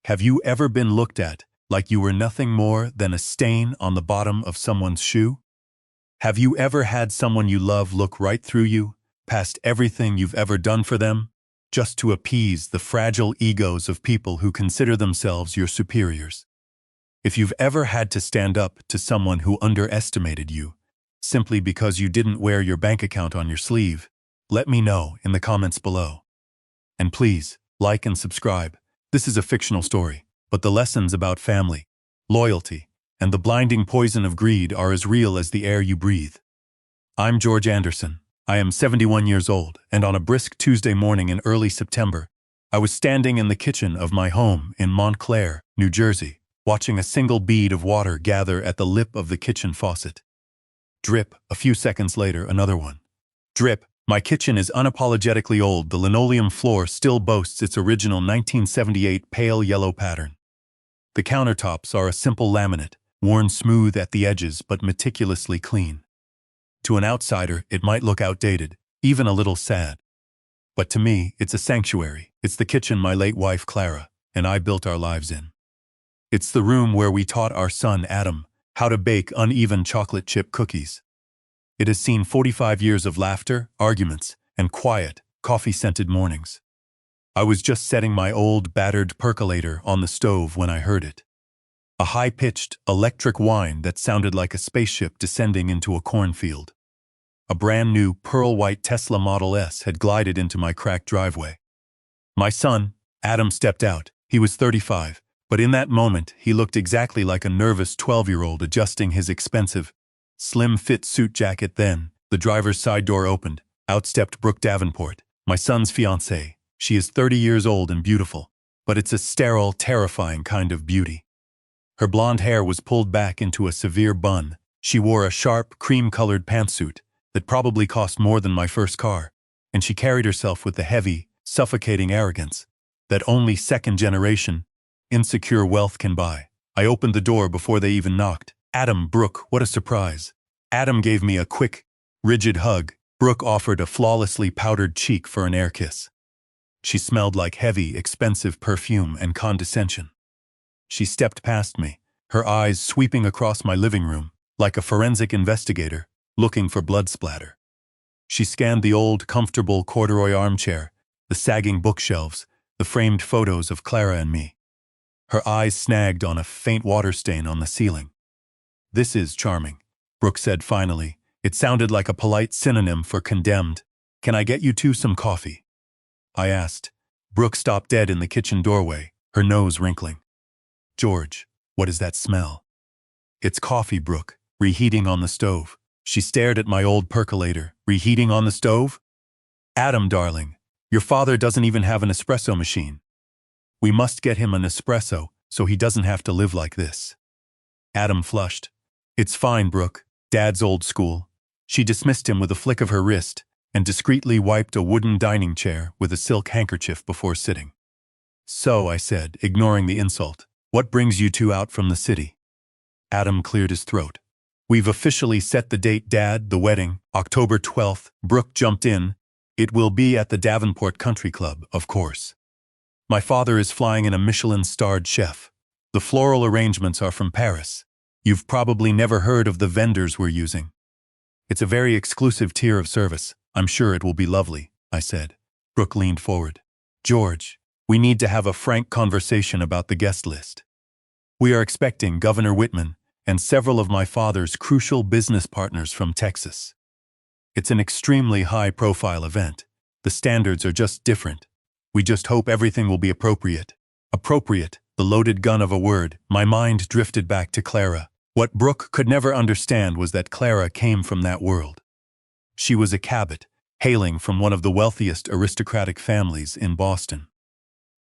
Have you ever been looked at like you were nothing more than a stain on the bottom of someone's shoe? Have you ever had someone you love look right through you, past everything you've ever done for them, just to appease the fragile egos of people who consider themselves your superiors? If you've ever had to stand up to someone who underestimated you, simply because you didn't wear your bank account on your sleeve, let me know in the comments below. And please, like and subscribe. This is a fictional story, but the lessons about family, loyalty, and the blinding poison of greed are as real as the air you breathe. I'm George Anderson. I am 71 years old, and on a brisk Tuesday morning in early September, I was standing in the kitchen of my home in Montclair, New Jersey, watching a single bead of water gather at the lip of the kitchen faucet. Drip, a few seconds later, another one. Drip. My kitchen is unapologetically old. The linoleum floor still boasts its original 1978 pale yellow pattern. The countertops are a simple laminate, worn smooth at the edges but meticulously clean. To an outsider, it might look outdated, even a little sad. But to me, it's a sanctuary. It's the kitchen my late wife Clara and I built our lives in. It's the room where we taught our son Adam how to bake uneven chocolate chip cookies. It has seen 45 years of laughter, arguments, and quiet, coffee-scented mornings. I was just setting my old, battered percolator on the stove when I heard it. A high-pitched, electric whine that sounded like a spaceship descending into a cornfield. A brand-new, pearl-white Tesla Model S had glided into my cracked driveway. My son, Adam, stepped out. He was 35, but in that moment, he looked exactly like a nervous 12-year-old adjusting his expensive, slim-fit suit jacket. Then, the driver's side door opened. Out stepped Brooke Davenport, my son's fiancée. She is 30 years old and beautiful, but it's a sterile, terrifying kind of beauty. Her blonde hair was pulled back into a severe bun. She wore a sharp, cream-colored pantsuit that probably cost more than my first car, and she carried herself with the heavy, suffocating arrogance that only second-generation, insecure wealth can buy. I opened the door before they even knocked. Adam, Brooke, what a surprise. Adam gave me a quick, rigid hug. Brooke offered a flawlessly powdered cheek for an air kiss. She smelled like heavy, expensive perfume and condescension. She stepped past me, her eyes sweeping across my living room, like a forensic investigator, looking for blood splatter. She scanned the old, comfortable corduroy armchair, the sagging bookshelves, the framed photos of Clara and me. Her eyes snagged on a faint water stain on the ceiling. "This is charming," Brooke said finally. It sounded like a polite synonym for condemned. "Can I get you two some coffee?" I asked. Brooke stopped dead in the kitchen doorway, her nose wrinkling. "George, what is that smell?" "It's coffee, Brooke, reheating on the stove." She stared at my old percolator. "Reheating on the stove?" "Adam, darling, your father doesn't even have an espresso machine. We must get him an espresso so he doesn't have to live like this." Adam flushed. "It's fine, Brooke. Dad's old school." She dismissed him with a flick of her wrist and discreetly wiped a wooden dining chair with a silk handkerchief before sitting. "So," I said, ignoring the insult, "what brings you two out from the city?" Adam cleared his throat. "We've officially set the date, Dad, the wedding, October 12th. Brooke jumped in. "It will be at the Davenport Country Club, of course. My father is flying in a Michelin-starred chef. The floral arrangements are from Paris. You've probably never heard of the vendors we're using. It's a very exclusive tier of service. I'm sure it will be lovely," I said. Brooke leaned forward. "George, we need to have a frank conversation about the guest list. We are expecting Governor Whitman and several of my father's crucial business partners from Texas. It's an extremely high-profile event. The standards are just different. We just hope everything will be appropriate." Appropriate, the loaded gun of a word. My mind drifted back to Clara. What Brooke could never understand was that Clara came from that world. She was a Cabot, hailing from one of the wealthiest aristocratic families in Boston.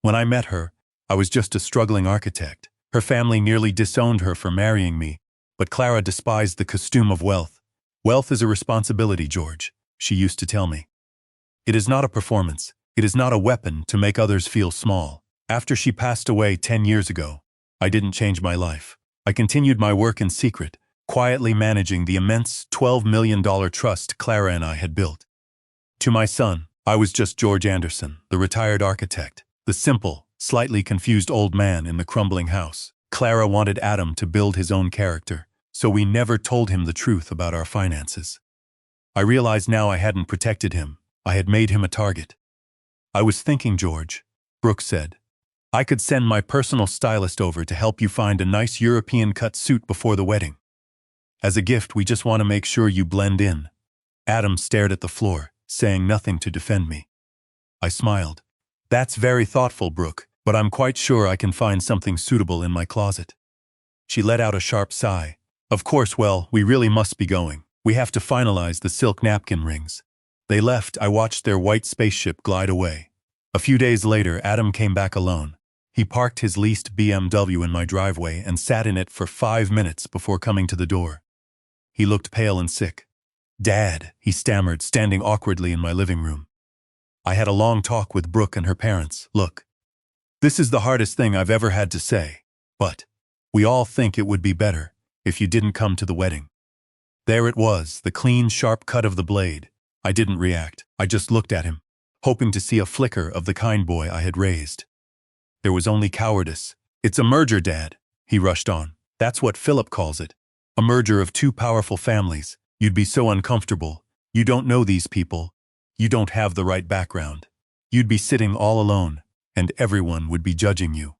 When I met her, I was just a struggling architect. Her family nearly disowned her for marrying me, but Clara despised the costume of wealth. "Wealth is a responsibility, George," she used to tell me. "It is not a performance. It is not a weapon to make others feel small." After she passed away 10 years ago, I didn't change my life. I continued my work in secret, quietly managing the immense $12 million trust Clara and I had built. To my son, I was just George Anderson, the retired architect, the simple, slightly confused old man in the crumbling house. Clara wanted Adam to build his own character, so we never told him the truth about our finances. I realize now I hadn't protected him. I had made him a target. I was thinking, George, Brooke said. I could send my personal stylist over to help you find a nice European-cut suit before the wedding. As a gift, we just want to make sure you blend in. Adam stared at the floor, saying nothing to defend me. I smiled. That's very thoughtful, Brooke, but I'm quite sure I can find something suitable in my closet. She let out a sharp sigh. Of course, well, we really must be going. We have to finalize the silk napkin rings. They left. I watched their white spaceship glide away. A few days later, Adam came back alone. He parked his leased BMW in my driveway and sat in it for 5 minutes before coming to the door. He looked pale and sick. Dad, he stammered, standing awkwardly in my living room. I had a long talk with Brooke and her parents. Look, this is the hardest thing I've ever had to say, but we all think it would be better if you didn't come to the wedding. There it was, the clean, sharp cut of the blade. I didn't react. I just looked at him, hoping to see a flicker of the kind boy I had raised. There was only cowardice. It's a merger, Dad, he rushed on. That's what Philip calls it. A merger of two powerful families. You'd be so uncomfortable. You don't know these people. You don't have the right background. You'd be sitting all alone, and everyone would be judging you.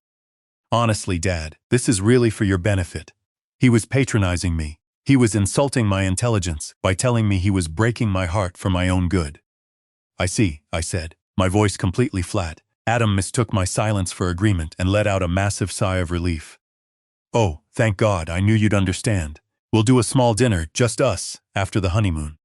Honestly, Dad, this is really for your benefit. He was patronizing me. He was insulting my intelligence by telling me he was breaking my heart for my own good. I see, I said, my voice completely flat. Adam mistook my silence for agreement and let out a massive sigh of relief. Oh, thank God, I knew you'd understand. We'll do a small dinner, just us, after the honeymoon.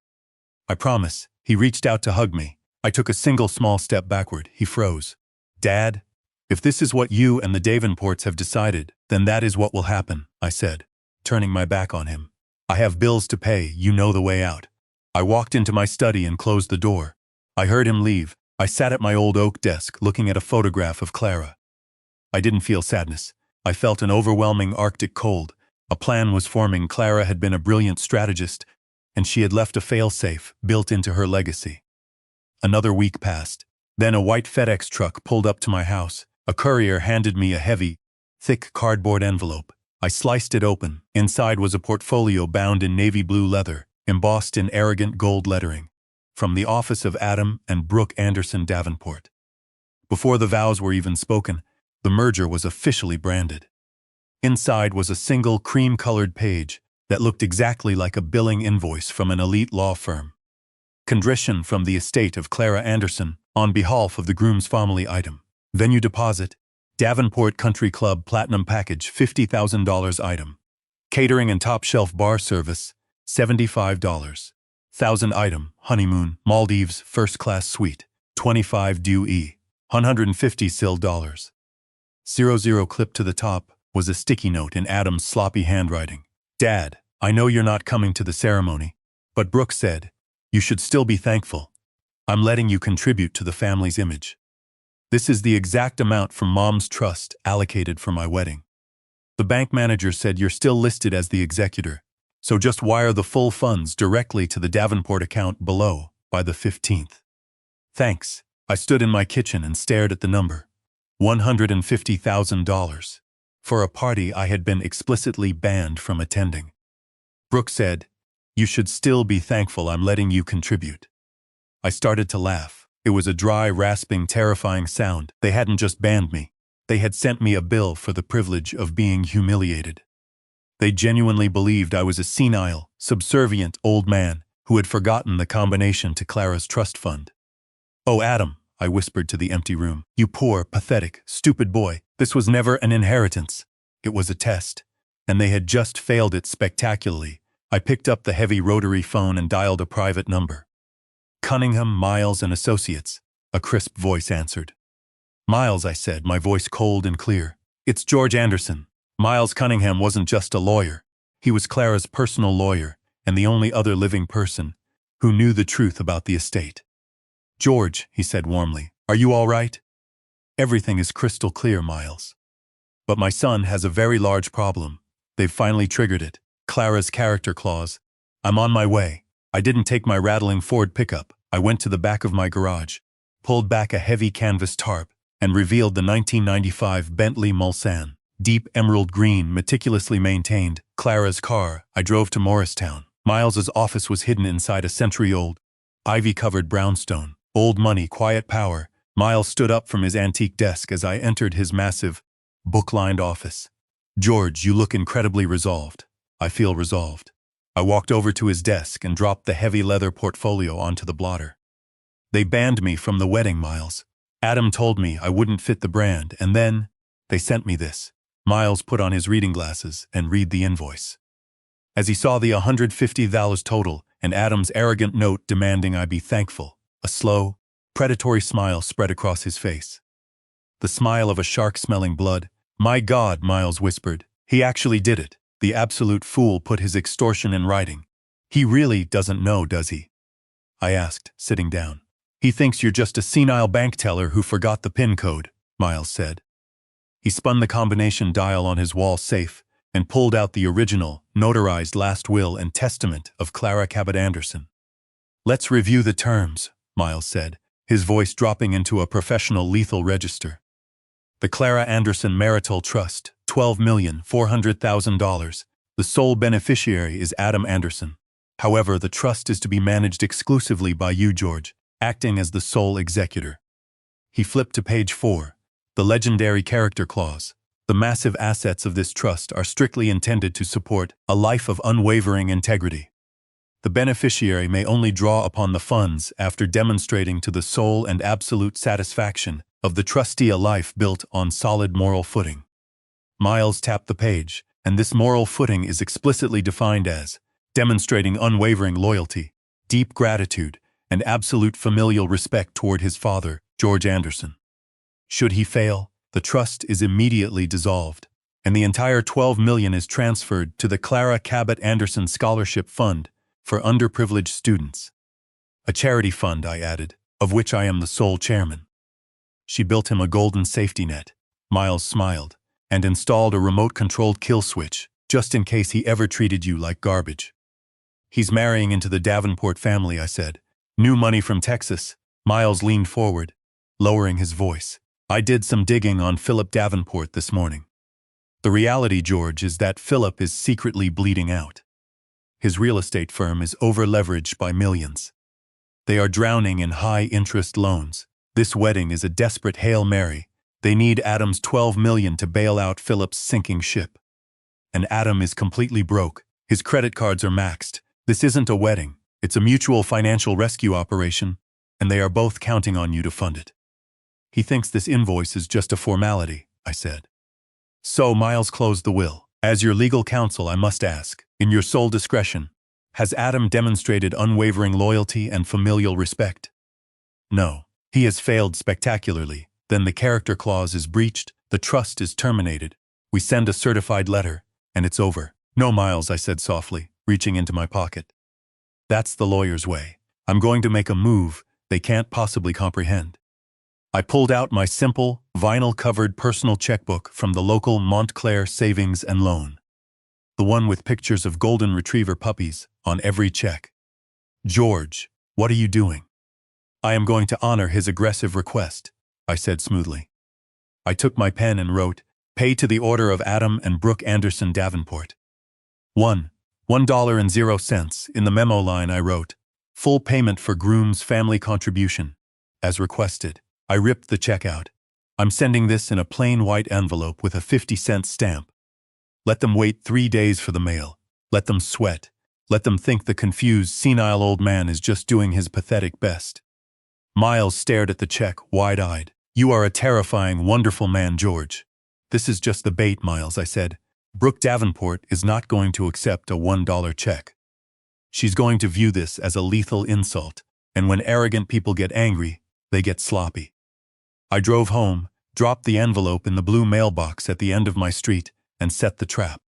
I promise. He reached out to hug me. I took a single small step backward. He froze. Dad, if this is what you and the Davenports have decided, then that is what will happen, I said, turning my back on him. I have bills to pay, you know the way out. I walked into my study and closed the door. I heard him leave. I sat at my old oak desk looking at a photograph of Clara. I didn't feel sadness. I felt an overwhelming Arctic cold. A plan was forming. Clara had been a brilliant strategist, and she had left a fail-safe built into her legacy. Another week passed. Then a white FedEx truck pulled up to my house. A courier handed me a heavy, thick cardboard envelope. I sliced it open. Inside was a portfolio bound in navy blue leather, embossed in arrogant gold lettering, from the office of Adam and Brooke Anderson Davenport. Before the vows were even spoken, the merger was officially branded. Inside was a single cream-colored page that looked exactly like a billing invoice from an elite law firm. Contrition from the estate of Clara Anderson on behalf of the groom's family item. Venue deposit, Davenport Country Club Platinum Package $50,000 item. Catering and top-shelf bar service, $75. 1,000 item, honeymoon, Maldives, first-class suite, 25 DUE, 150 SIL dollars. 00 clipped to the top was a sticky note in Adam's sloppy handwriting. Dad, I know you're not coming to the ceremony, but Brooke said, you should still be thankful. I'm letting you contribute to the family's image. This is the exact amount from Mom's trust allocated for my wedding. The bank manager said you're still listed as the executor, so just wire the full funds directly to the Davenport account below by the 15th. Thanks. I stood in my kitchen and stared at the number. $150,000. For a party I had been explicitly banned from attending. Brooke said, you should still be thankful I'm letting you contribute. I started to laugh. It was a dry, rasping, terrifying sound. They hadn't just banned me. They had sent me a bill for the privilege of being humiliated. They genuinely believed I was a senile, subservient old man who had forgotten the combination to Clara's trust fund. Oh, Adam, I whispered to the empty room. You poor, pathetic, stupid boy. This was never an inheritance. It was a test, and they had just failed it spectacularly. I picked up the heavy rotary phone and dialed a private number. Cunningham, Miles and Associates, a crisp voice answered. Miles, I said, my voice cold and clear. It's George Anderson. Miles Cunningham wasn't just a lawyer. He was Clara's personal lawyer and the only other living person who knew the truth about the estate. George, he said warmly, are you all right? Everything is crystal clear, Miles. But my son has a very large problem. They've finally triggered it. Clara's character clause. I'm on my way. I didn't take my rattling Ford pickup. I went to the back of my garage, pulled back a heavy canvas tarp, and revealed the 1995 Bentley Mulsanne, deep emerald green, meticulously maintained, Clara's car. I drove to Morristown. Miles's office was hidden inside a century-old, ivy-covered brownstone. Old money, quiet power. Miles stood up from his antique desk as I entered his massive, book-lined office. "George, you look incredibly resolved." "I feel resolved." I walked over to his desk and dropped the heavy leather portfolio onto the blotter. "They banned me from the wedding, Miles. Adam told me I wouldn't fit the brand, and then they sent me this." Miles put on his reading glasses and read the invoice. As he saw the $150 total and Adam's arrogant note demanding I be thankful, a slow, predatory smile spread across his face. The smile of a shark smelling blood. "My God," Miles whispered. "He actually did it. The absolute fool put his extortion in writing. He really doesn't know, does he?" I asked, sitting down. "He thinks you're just a senile bank teller who forgot the PIN code," Miles said. He spun the combination dial on his wall safe and pulled out the original, notarized last will and testament of Clara Cabot Anderson. "Let's review the terms," Miles said, his voice dropping into a professional lethal register. "The Clara Anderson Marital Trust, $12,400,000. The sole beneficiary is Adam Anderson. However, the trust is to be managed exclusively by you, George, acting as the sole executor." He flipped to page 4, the legendary character clause. "The massive assets of this trust are strictly intended to support a life of unwavering integrity. The beneficiary may only draw upon the funds after demonstrating to the sole and absolute satisfaction of the trustee a life built on solid moral footing." Miles tapped the page, and this moral footing is explicitly defined as demonstrating unwavering loyalty, deep gratitude, and absolute familial respect toward his father, George Anderson. Should he fail, the trust is immediately dissolved, and the entire $12 million is transferred to the Clara Cabot Anderson Scholarship Fund for underprivileged students. "A charity fund," I added, "of which I am the sole chairman." She built him a golden safety net. Miles smiled, and installed a remote-controlled kill switch, just in case he ever treated you like garbage. "He's marrying into the Davenport family," I said. "New money from Texas." Miles leaned forward, lowering his voice. "I did some digging on Philip Davenport this morning. The reality, George, is that Philip is secretly bleeding out. His real estate firm is over-leveraged by millions. They are drowning in high-interest loans. This wedding is a desperate Hail Mary. They need Adam's $12 million to bail out Philip's sinking ship. And Adam is completely broke. His credit cards are maxed. This isn't a wedding. It's a mutual financial rescue operation, and they are both counting on you to fund it." "He thinks this invoice is just a formality," I said. So Miles closed the will. "As your legal counsel, I must ask, in your sole discretion, has Adam demonstrated unwavering loyalty and familial respect?" "No. He has failed spectacularly. Then the character clause is breached, the trust is terminated. We send a certified letter, and it's over." "No, Miles," I said softly, reaching into my pocket. "That's the lawyer's way. I'm going to make a move they can't possibly comprehend." I pulled out my simple, vinyl-covered personal checkbook from the local Montclair Savings and Loan. The one with pictures of golden retriever puppies on every check. "George, what are you doing?" "I am going to honor his aggressive request," I said smoothly. I took my pen and wrote, "Pay to the order of Adam and Brooke Anderson Davenport." $1.00. In the memo line I wrote, "Full payment for groom's family contribution, as requested." I ripped the check out. "I'm sending this in a plain white envelope with a 50-cent stamp. Let them wait 3 days for the mail. Let them sweat. Let them think the confused, senile old man is just doing his pathetic best." Miles stared at the check, wide-eyed. "You are a terrifying, wonderful man, George." "This is just the bait, Miles," I said. "Brooke Davenport is not going to accept a $1 check. She's going to view this as a lethal insult, and when arrogant people get angry, they get sloppy." I drove home, dropped the envelope in the blue mailbox at the end of my street, and set the trap.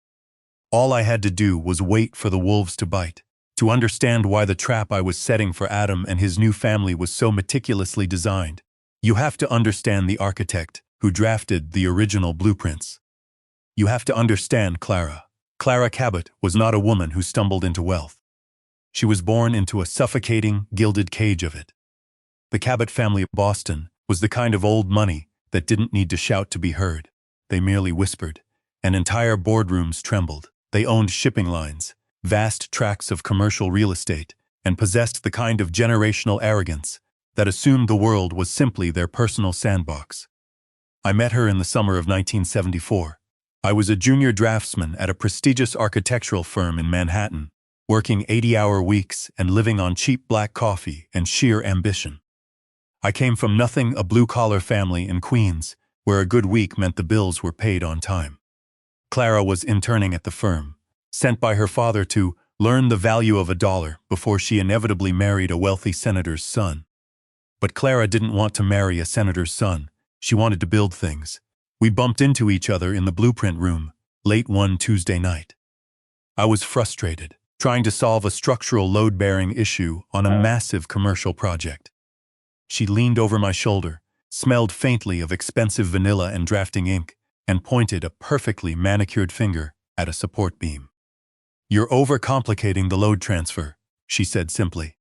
All I had to do was wait for the wolves to bite, to understand why the trap I was setting for Adam and his new family was so meticulously designed. You have to understand the architect who drafted the original blueprints. You have to understand Clara. Clara Cabot was not a woman who stumbled into wealth. She was born into a suffocating, gilded cage of it. The Cabot family of Boston was the kind of old money that didn't need to shout to be heard. They merely whispered, and entire boardrooms trembled. They owned shipping lines, vast tracts of commercial real estate, and possessed the kind of generational arrogance that assumed the world was simply their personal sandbox. I met her in the summer of 1974. I was a junior draftsman at a prestigious architectural firm in Manhattan, working 80-hour weeks and living on cheap black coffee and sheer ambition. I came from nothing, a blue-collar family in Queens, where a good week meant the bills were paid on time. Clara was interning at the firm, sent by her father to learn the value of a dollar before she inevitably married a wealthy senator's son. But Clara didn't want to marry a senator's son. She wanted to build things. We bumped into each other in the blueprint room, late one Tuesday night. I was frustrated, trying to solve a structural load-bearing issue on a massive commercial project. She leaned over my shoulder, smelled faintly of expensive vanilla and drafting ink, and pointed a perfectly manicured finger at a support beam. "You're overcomplicating the load transfer," she said simply.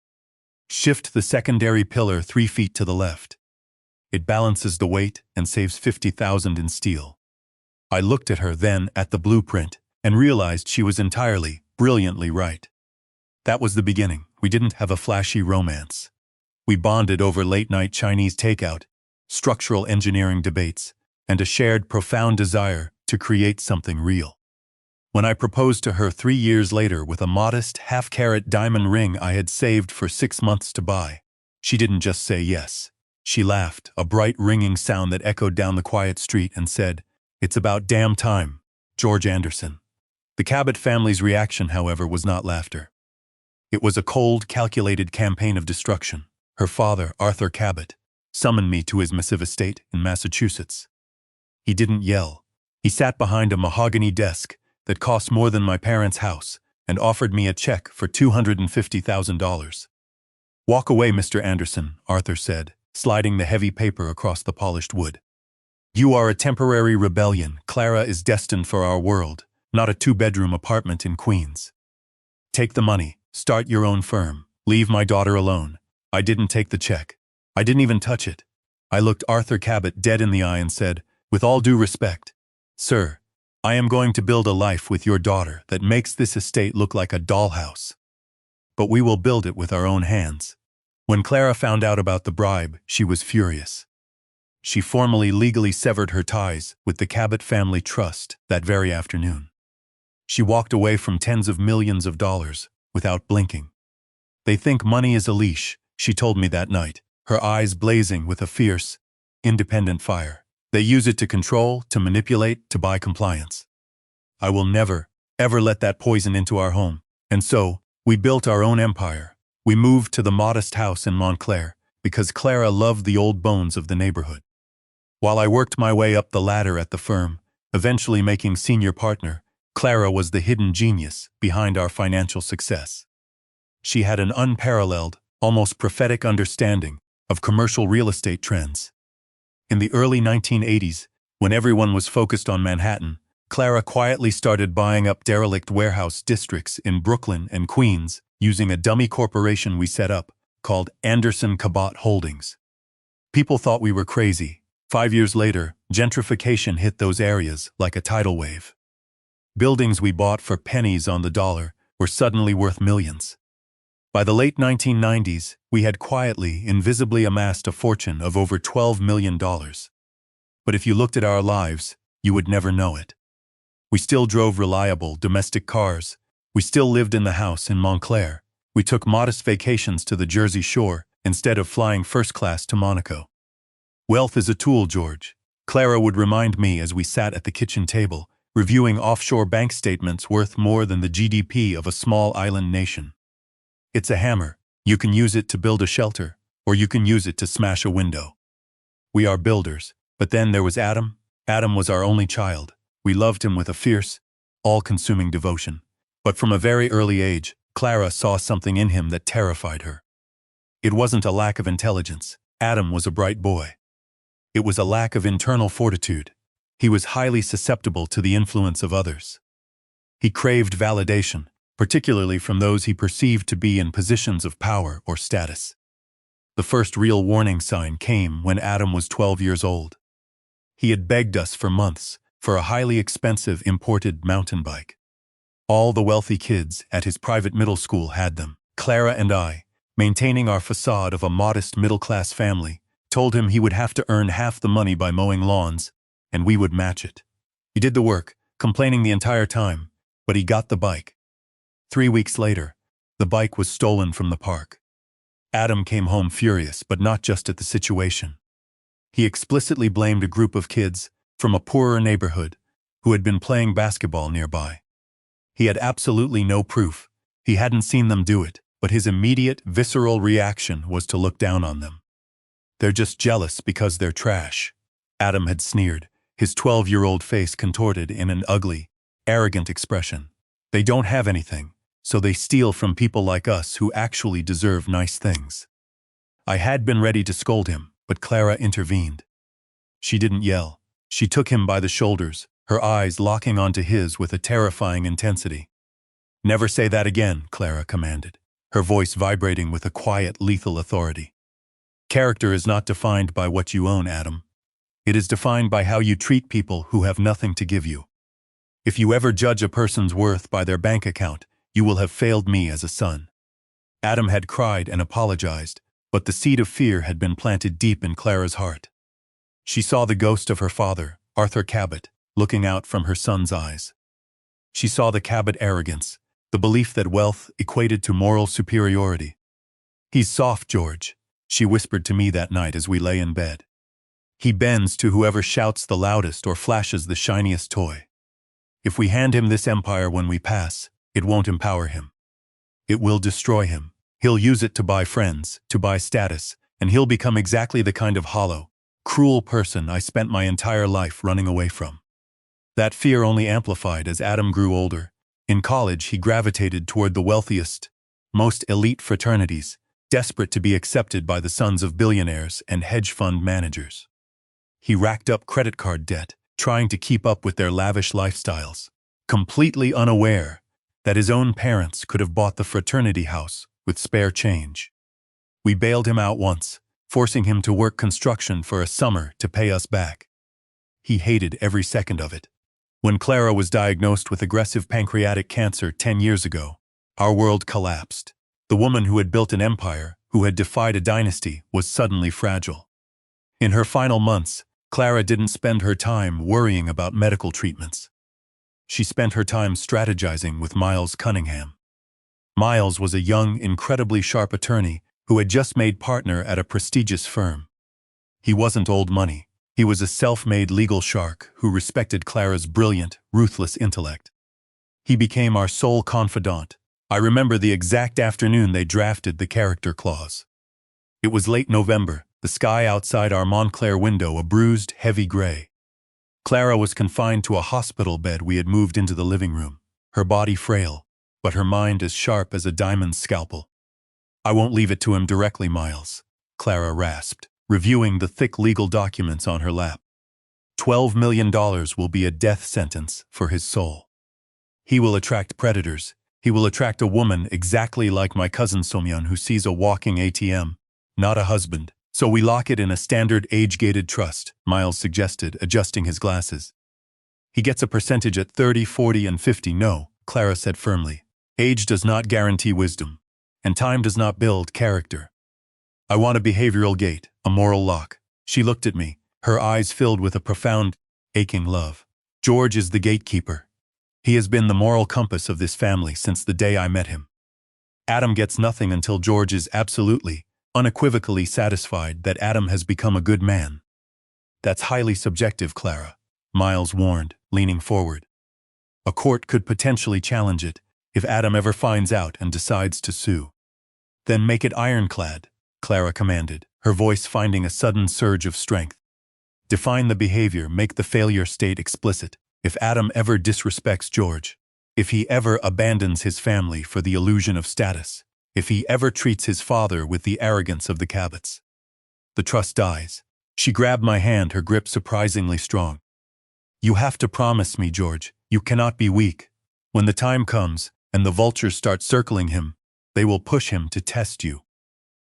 "Shift the secondary pillar 3 feet to the left. It balances the weight and saves $50,000 in steel." I looked at her, then at the blueprint, and realized she was entirely, brilliantly right. That was the beginning. We didn't have a flashy romance. We bonded over late-night Chinese takeout, structural engineering debates, and a shared profound desire to create something real. When I proposed to her 3 years later with a modest half-carat diamond ring I had saved for 6 months to buy, she didn't just say yes. She laughed, a bright ringing sound that echoed down the quiet street, and said, "It's about damn time, George Anderson." The Cabot family's reaction, however, was not laughter. It was a cold, calculated campaign of destruction. Her father, Arthur Cabot, summoned me to his massive estate in Massachusetts. He didn't yell. He sat behind a mahogany desk that cost more than my parents' house and offered me a check for $250,000. "Walk away, Mr. Anderson," Arthur said, sliding the heavy paper across the polished wood. "You are a temporary rebellion. Clara is destined for our world, not a 2-bedroom apartment in Queens. Take the money, start your own firm, leave my daughter alone." I didn't take the check. I didn't even touch it. I looked Arthur Cabot dead in the eye and said, "With all due respect, sir, I am going to build a life with your daughter that makes this estate look like a dollhouse. But we will build it with our own hands." When Clara found out about the bribe, she was furious. She formally legally severed her ties with the Cabot family trust that very afternoon. She walked away from tens of millions of dollars without blinking. "They think money is a leash," she told me that night, her eyes blazing with a fierce, independent fire. "They use it to control, to manipulate, to buy compliance. I will never, ever let that poison into our home." And so, we built our own empire. We moved to the modest house in Montclair because Clara loved the old bones of the neighborhood. While I worked my way up the ladder at the firm, eventually making senior partner, Clara was the hidden genius behind our financial success. She had an unparalleled, almost prophetic understanding of commercial real estate trends. In the early 1980s, when everyone was focused on Manhattan, Clara quietly started buying up derelict warehouse districts in Brooklyn and Queens using a dummy corporation we set up called Anderson Cabot Holdings. People thought we were crazy. 5 years later, gentrification hit those areas like a tidal wave. Buildings we bought for pennies on the dollar were suddenly worth millions. By the late 1990s, we had quietly, invisibly amassed a fortune of over $12 million. But if you looked at our lives, you would never know it. We still drove reliable, domestic cars. We still lived in the house in Montclair. We took modest vacations to the Jersey Shore instead of flying first class to Monaco. "Wealth is a tool, George," Clara would remind me as we sat at the kitchen table, reviewing offshore bank statements worth more than the GDP of a small island nation. "It's a hammer. You can use it to build a shelter, or you can use it to smash a window. We are builders." But then there was Adam. Adam was our only child. We loved him with a fierce, all-consuming devotion. But from a very early age, Clara saw something in him that terrified her. It wasn't a lack of intelligence. Adam was a bright boy. It was a lack of internal fortitude. He was highly susceptible to the influence of others. He craved validation, particularly from those he perceived to be in positions of power or status. The first real warning sign came when Adam was 12 years old. He had begged us for months for a highly expensive imported mountain bike. All the wealthy kids at his private middle school had them. Clara and I, maintaining our facade of a modest middle-class family, told him he would have to earn half the money by mowing lawns, and we would match it. He did the work, complaining the entire time, but he got the bike. 3 weeks later, the bike was stolen from the park. Adam came home furious, but not just at the situation. He explicitly blamed a group of kids from a poorer neighborhood who had been playing basketball nearby. He had absolutely no proof. He hadn't seen them do it, but his immediate, visceral reaction was to look down on them. "They're just jealous because they're trash," Adam had sneered, his 12-year-old face contorted in an ugly, arrogant expression. "They don't have anything, so they steal from people like us who actually deserve nice things." I had been ready to scold him, but Clara intervened. She didn't yell. She took him by the shoulders, her eyes locking onto his with a terrifying intensity. "Never say that again," Clara commanded, her voice vibrating with a quiet, lethal authority. "Character is not defined by what you own, Adam. It is defined by how you treat people who have nothing to give you. If you ever judge a person's worth by their bank account, you will have failed me as a son." Adam had cried and apologized, but the seed of fear had been planted deep in Clara's heart. She saw the ghost of her father, Arthur Cabot, looking out from her son's eyes. She saw the Cabot arrogance, the belief that wealth equated to moral superiority. "He's soft, George," she whispered to me that night as we lay in bed. "He bends to whoever shouts the loudest or flashes the shiniest toy. If we hand him this empire when we pass, it won't empower him. It will destroy him. He'll use it to buy friends, to buy status, and he'll become exactly the kind of hollow, cruel person I spent my entire life running away from." That fear only amplified as Adam grew older. In college, he gravitated toward the wealthiest, most elite fraternities, desperate to be accepted by the sons of billionaires and hedge fund managers. He racked up credit card debt, trying to keep up with their lavish lifestyles, completely unaware that his own parents could have bought the fraternity house with spare change. We bailed him out once, forcing him to work construction for a summer to pay us back. He hated every second of it. When Clara was diagnosed with aggressive pancreatic cancer 10 years ago, our world collapsed. The woman who had built an empire, who had defied a dynasty, was suddenly fragile. In her final months, Clara didn't spend her time worrying about medical treatments. She spent her time strategizing with Miles Cunningham. Miles was a young, incredibly sharp attorney who had just made partner at a prestigious firm. He wasn't old money. He was a self-made legal shark who respected Clara's brilliant, ruthless intellect. He became our sole confidant. I remember the exact afternoon they drafted the character clause. It was late November, the sky outside our Montclair window a bruised, heavy gray. Clara was confined to a hospital bed we had moved into the living room, her body frail, but her mind as sharp as a diamond scalpel. "I won't leave it to him directly, Miles," Clara rasped, reviewing the thick legal documents on her lap. $12 million will be a death sentence for his soul. He will attract predators. He will attract a woman exactly like my cousin Somyeon who sees a walking ATM, not a husband. "So we lock it in a standard age-gated trust," Miles suggested, adjusting his glasses. "He gets a percentage at 30, 40, and 50. No," Clara said firmly. "Age does not guarantee wisdom, and time does not build character. I want a behavioral gate, a moral lock." She looked at me, her eyes filled with a profound, aching love. "George is the gatekeeper. He has been the moral compass of this family since the day I met him. Adam gets nothing until George is absolutely, unequivocally satisfied that Adam has become a good man." "That's highly subjective, Clara," Miles warned, leaning forward. "A court could potentially challenge it if Adam ever finds out and decides to sue." "Then make it ironclad," Clara commanded, her voice finding a sudden surge of strength. "Define the behavior, make the failure state explicit. If Adam ever disrespects George, if he ever abandons his family for the illusion of status, if he ever treats his father with the arrogance of the Cabots, the trust dies." She grabbed my hand, her grip surprisingly strong. "You have to promise me, George. You cannot be weak. When the time comes and the vultures start circling him, they will push him to test you.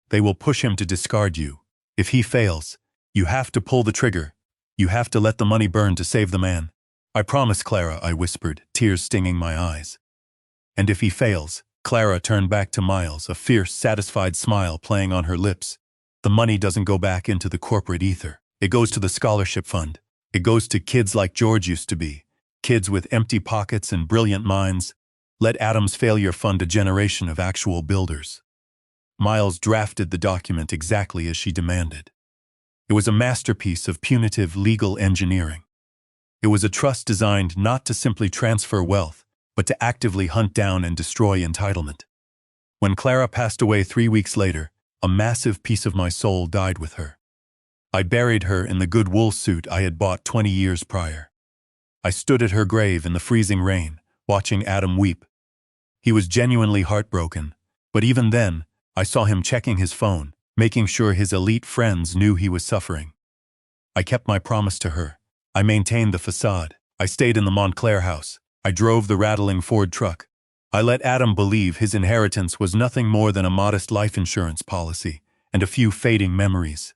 They will push him to discard you. If he fails, you have to pull the trigger. You have to let the money burn to save the man. I promise, Clara, I whispered, tears stinging my eyes. And if he fails, Clara turned back to Miles, a fierce, satisfied smile playing on her lips. The money doesn't go back into the corporate ether. It goes to the scholarship fund. It goes to kids like George used to be. Kids with empty pockets and brilliant minds. Let Adam's failure fund a generation of actual builders. Miles drafted the document exactly as she demanded. It was a masterpiece of punitive legal engineering. It was a trust designed not to simply transfer wealth, but to actively hunt down and destroy entitlement. When Clara passed away 3 weeks later, a massive piece of my soul died with her. I buried her in the good wool suit I had bought 20 years prior. I stood at her grave in the freezing rain, watching Adam weep. He was genuinely heartbroken, but even then, I saw him checking his phone, making sure his elite friends knew he was suffering. I kept my promise to her. I maintained the facade. I stayed in the Montclair house. I drove the rattling Ford truck. I let Adam believe his inheritance was nothing more than a modest life insurance policy and a few fading memories.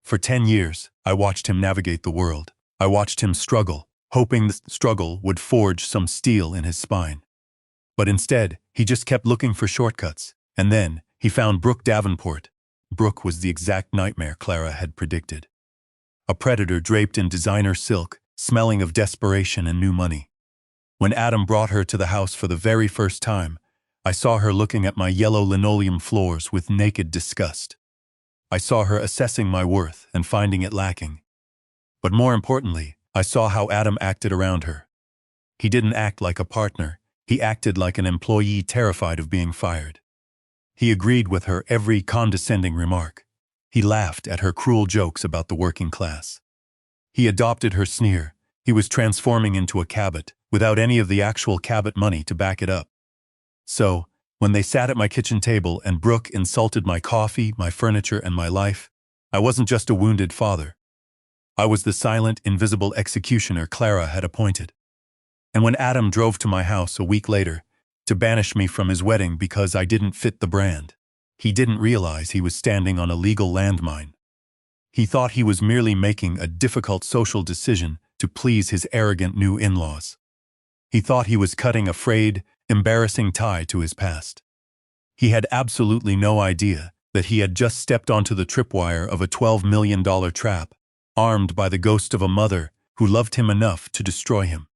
For 10 years, I watched him navigate the world. I watched him struggle, hoping the struggle would forge some steel in his spine. But instead, he just kept looking for shortcuts. And then, he found Brooke Davenport. Brooke was the exact nightmare Clara had predicted. A predator draped in designer silk, smelling of desperation and new money. When Adam brought her to the house for the very first time, I saw her looking at my yellow linoleum floors with naked disgust. I saw her assessing my worth and finding it lacking. But more importantly, I saw how Adam acted around her. He didn't act like a partner. He acted like an employee terrified of being fired. He agreed with her every condescending remark. He laughed at her cruel jokes about the working class. He adopted her sneer. He was transforming into a Cabot, without any of the actual Cabot money to back it up. So, when they sat at my kitchen table and Brooke insulted my coffee, my furniture, and my life, I wasn't just a wounded father. I was the silent, invisible executioner Clara had appointed. And when Adam drove to my house a week later, to banish me from his wedding because I didn't fit the brand, he didn't realize he was standing on a legal landmine. He thought he was merely making a difficult social decision to please his arrogant new in-laws. He thought he was cutting a frayed, embarrassing tie to his past. He had absolutely no idea that he had just stepped onto the tripwire of a $12 million trap, armed by the ghost of a mother who loved him enough to destroy him.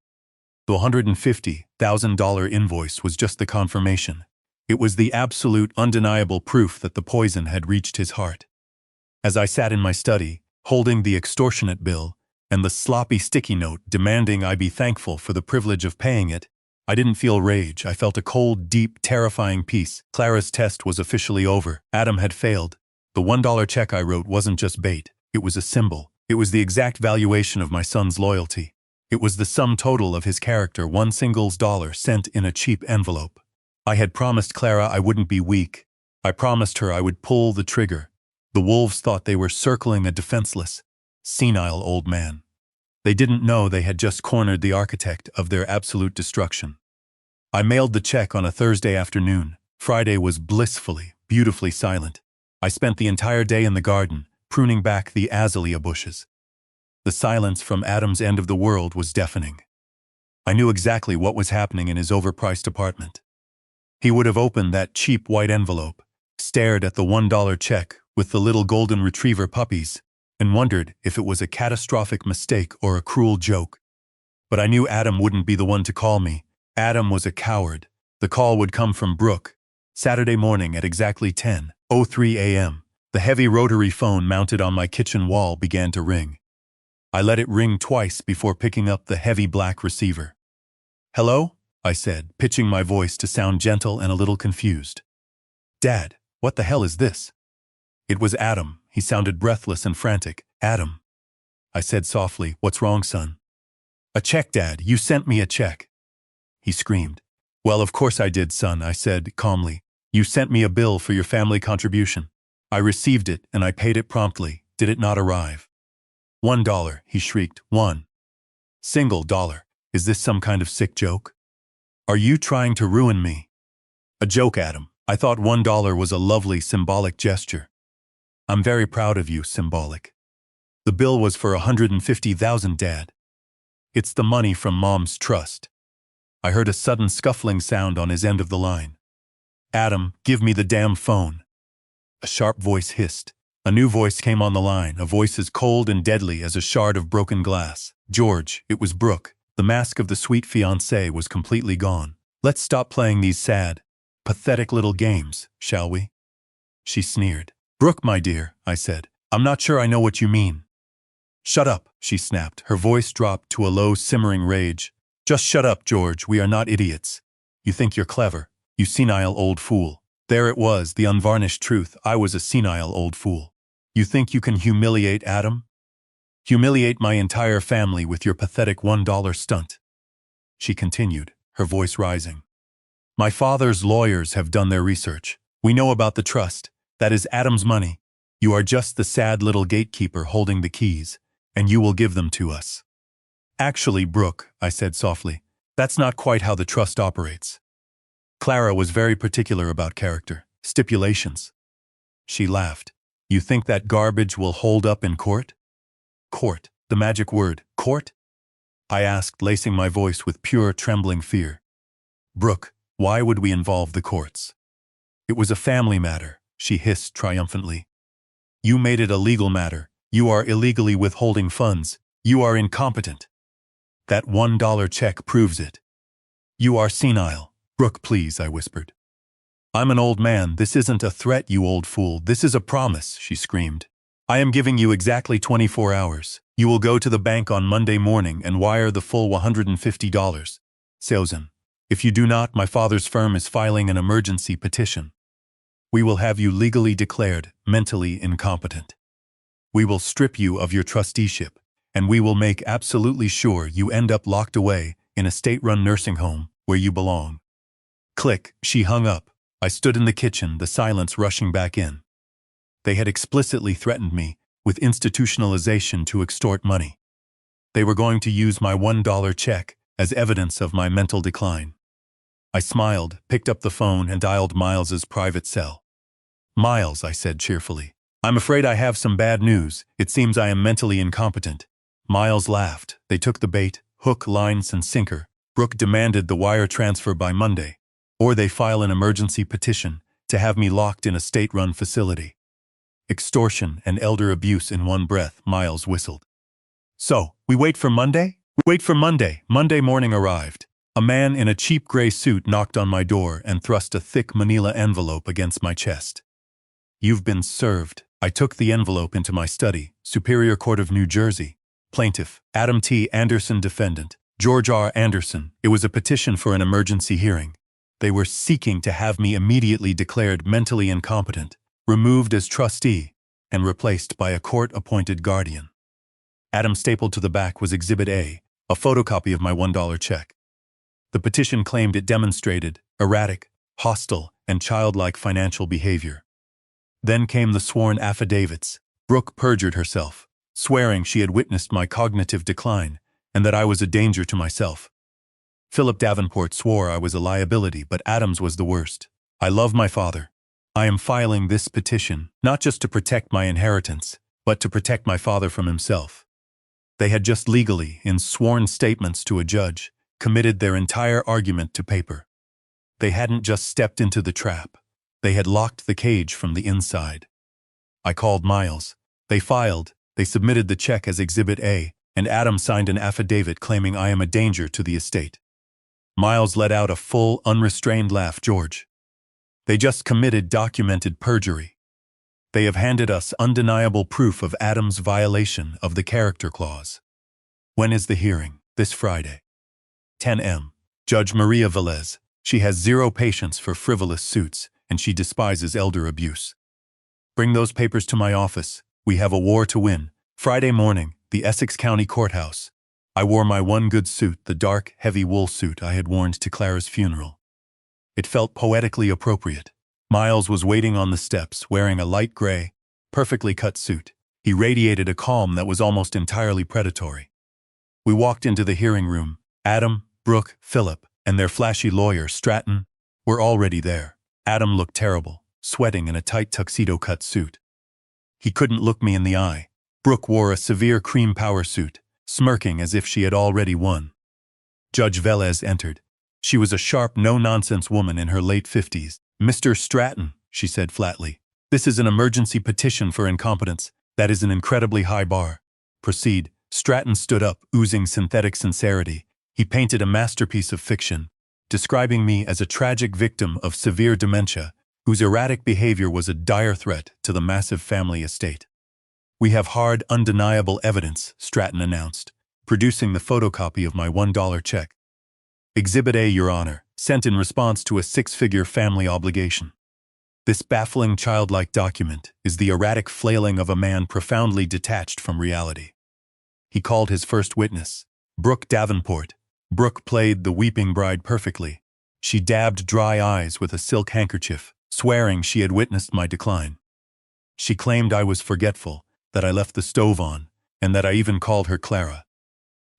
The $150,000 invoice was just the confirmation. It was the absolute, undeniable proof that the poison had reached his heart. As I sat in my study, holding the extortionate bill and the sloppy sticky note demanding I be thankful for the privilege of paying it, I didn't feel rage. I felt a cold, deep, terrifying peace. Clara's test was officially over. Adam had failed. The $1 check I wrote wasn't just bait. It was a symbol. It was the exact valuation of my son's loyalty. It was the sum total of his character, one single dollar sent in a cheap envelope. I had promised Clara I wouldn't be weak. I promised her I would pull the trigger. The wolves thought they were circling a defenseless, senile old man. They didn't know they had just cornered the architect of their absolute destruction. I mailed the check on a Thursday afternoon. Friday was blissfully, beautifully silent. I spent the entire day in the garden, pruning back the azalea bushes. The silence from Adam's end of the world was deafening. I knew exactly what was happening in his overpriced apartment. He would have opened that cheap white envelope, stared at the $1 check with the little golden retriever puppies, and wondered if it was a catastrophic mistake or a cruel joke. But I knew Adam wouldn't be the one to call me. Adam was a coward. The call would come from Brooke. Saturday morning at exactly 10:03 a.m., the heavy rotary phone mounted on my kitchen wall began to ring. I let it ring twice before picking up the heavy black receiver. "Hello?" I said, pitching my voice to sound gentle and a little confused. "Dad, what the hell is this?" It was Adam. He sounded breathless and frantic. "Adam," I said softly, "what's wrong, son?" "A check, Dad. You sent me a check." He screamed. "Well, of course I did, son," I said calmly. "You sent me a bill for your family contribution. I received it and I paid it promptly. Did it not arrive?" $1, he shrieked. $1 Is this some kind of sick joke? Are you trying to ruin me? A joke, Adam. I thought $1 was a lovely symbolic gesture. I'm very proud of you, symbolic. The bill was for $150,000, Dad. It's the money from Mom's trust. I heard a sudden scuffling sound on his end of the line. Adam, give me the damn phone. A sharp voice hissed. A new voice came on the line, a voice as cold and deadly as a shard of broken glass. George, it was Brooke. The mask of the sweet fiancée was completely gone. Let's stop playing these sad, pathetic little games, shall we? She sneered. Brooke, my dear, I said. I'm not sure I know what you mean. Shut up, she snapped. Her voice dropped to a low, simmering rage. Just shut up, George. We are not idiots. You think you're clever. You senile old fool. There it was, the unvarnished truth. I was a senile old fool. You think you can humiliate Adam? Humiliate my entire family with your pathetic $1 stunt. She continued, her voice rising. My father's lawyers have done their research. We know about the trust. That is Adam's money. You are just the sad little gatekeeper holding the keys, and you will give them to us. Actually, Brooke, I said softly, that's not quite how the trust operates. Clara was very particular about character, stipulations. She laughed. You think that garbage will hold up in court? Court, the magic word, court? I asked, lacing my voice with pure, trembling fear. Brooke, why would we involve the courts? It was a family matter, she hissed triumphantly. You made it a legal matter. You are illegally withholding funds. You are incompetent. That $1 check proves it. You are senile. Brooke, please, I whispered. I'm an old man. This isn't a threat, you old fool. This is a promise, she screamed. I am giving you exactly 24 hours. You will go to the bank on Monday morning and wire the full $150. Salesman. If you do not, my father's firm is filing an emergency petition. We will have you legally declared mentally incompetent. We will strip you of your trusteeship, and we will make absolutely sure you end up locked away in a state-run nursing home where you belong. Click, she hung up. I stood in the kitchen, the silence rushing back in. They had explicitly threatened me with institutionalization to extort money. They were going to use my $1 check as evidence of my mental decline. I smiled, picked up the phone, and dialed Miles's private cell. Miles, I said cheerfully. I'm afraid I have some bad news. It seems I am mentally incompetent. Miles laughed. They took the bait, hook, line, and sinker. Brooke demanded the wire transfer by Monday, or they file an emergency petition to have me locked in a state-run facility. Extortion and elder abuse in one breath, Miles whistled. So, we wait for Monday? Wait for Monday. Monday morning arrived. A man in a cheap gray suit knocked on my door and thrust a thick manila envelope against my chest. You've been served. I took the envelope into my study. Superior Court of New Jersey. Plaintiff, Adam T. Anderson. Defendant, George R. Anderson. It was a petition for an emergency hearing. They were seeking to have me immediately declared mentally incompetent, removed as trustee, and replaced by a court-appointed guardian. Adam stapled to the back was Exhibit A, a photocopy of my $1 check. The petition claimed it demonstrated erratic, hostile, and childlike financial behavior. Then came the sworn affidavits. Brooke perjured herself, swearing she had witnessed my cognitive decline and that I was a danger to myself. Philip Davenport swore I was a liability, but Adams was the worst. I love my father. I am filing this petition not just to protect my inheritance, but to protect my father from himself. They had just legally, in sworn statements to a judge, committed their entire argument to paper. They hadn't just stepped into the trap. They had locked the cage from the inside. I called Miles. They filed. They submitted the check as Exhibit A, and Adam signed an affidavit claiming I am a danger to the estate. Miles let out a full, unrestrained laugh. George. They just committed documented perjury. They have handed us undeniable proof of Adam's violation of the character clause. When is the hearing? This Friday. 10 m. Judge Maria Velez. She has zero patience for frivolous suits, and she despises elder abuse. Bring those papers to my office. We have a war to win. Friday morning, the Essex County Courthouse. I wore my one good suit, the dark, heavy wool suit I had worn to Clara's funeral. It felt poetically appropriate. Miles was waiting on the steps, wearing a light gray, perfectly cut suit. He radiated a calm that was almost entirely predatory. We walked into the hearing room. Adam, Brooke, Philip, and their flashy lawyer, Stratton, were already there. Adam looked terrible, sweating in a tight tuxedo-cut suit. He couldn't look me in the eye. Brooke wore a severe cream power suit, smirking as if she had already won. Judge Velez entered. She was a sharp, no-nonsense woman in her late 50s. "Mr. Stratton," she said flatly, "this is an emergency petition for incompetence. That is an incredibly high bar. Proceed." Stratton stood up, oozing synthetic sincerity. He painted a masterpiece of fiction, describing me as a tragic victim of severe dementia, whose erratic behavior was a dire threat to the massive family estate. "We have hard, undeniable evidence," Stratton announced, producing the photocopy of my $1 check. "Exhibit A, Your Honor, sent in response to a six-figure family obligation." This baffling childlike document is the erratic flailing of a man profoundly detached from reality. He called his first witness, Brooke Davenport. Brooke played the weeping bride perfectly. She dabbed dry eyes with a silk handkerchief, swearing she had witnessed my decline. She claimed I was forgetful, that I left the stove on, and that I even called her Clara.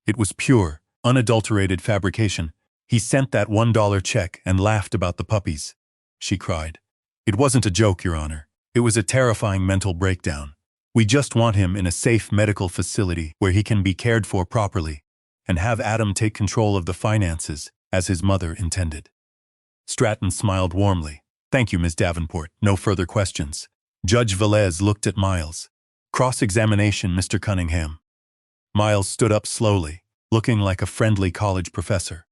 It was pure, unadulterated fabrication. "He sent that $1 check and laughed about the puppies," she cried. "It wasn't a joke, Your Honor. It was a terrifying mental breakdown. We just want him in a safe medical facility where he can be cared for properly, and have Adam take control of the finances, as his mother intended." Stratton smiled warmly. "Thank you, Ms. Davenport. No further questions." Judge Velez looked at Miles. "Cross-examination, Mr. Cunningham." Miles stood up slowly, looking like a friendly college professor.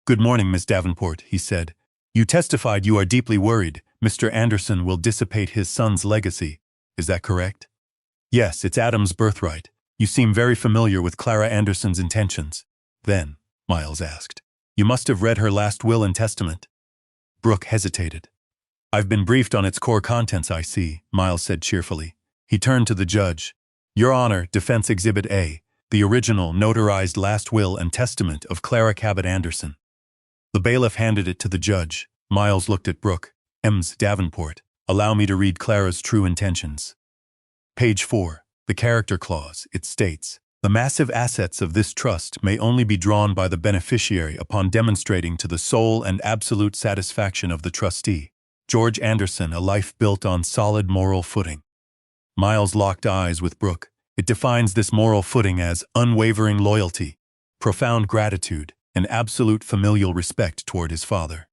"Good morning, Ms. Davenport," he said. "You testified you are deeply worried Mr. Anderson will dissipate his son's legacy. Is that correct?" "Yes, it's Adam's birthright. You seem very familiar with Clara Anderson's intentions." "Then," Miles asked, "you must have read her last will and testament." Brooke hesitated. "I've been briefed on its core contents, I see," Miles said cheerfully. He turned to the judge. "Your Honor, Defense Exhibit A, the original notarized last will and testament of Clara Cabot Anderson." The bailiff handed it to the judge. Miles looked at Brooke. "Ms. Davenport, allow me to read Clara's true intentions." Page 4, the character clause, it states, "The massive assets of this trust may only be drawn by the beneficiary upon demonstrating to the sole and absolute satisfaction of the trustee, George Anderson, a life built on solid moral footing." Miles locked eyes with Brooke. It defines this moral footing as unwavering loyalty, profound gratitude, and absolute familial respect toward his father.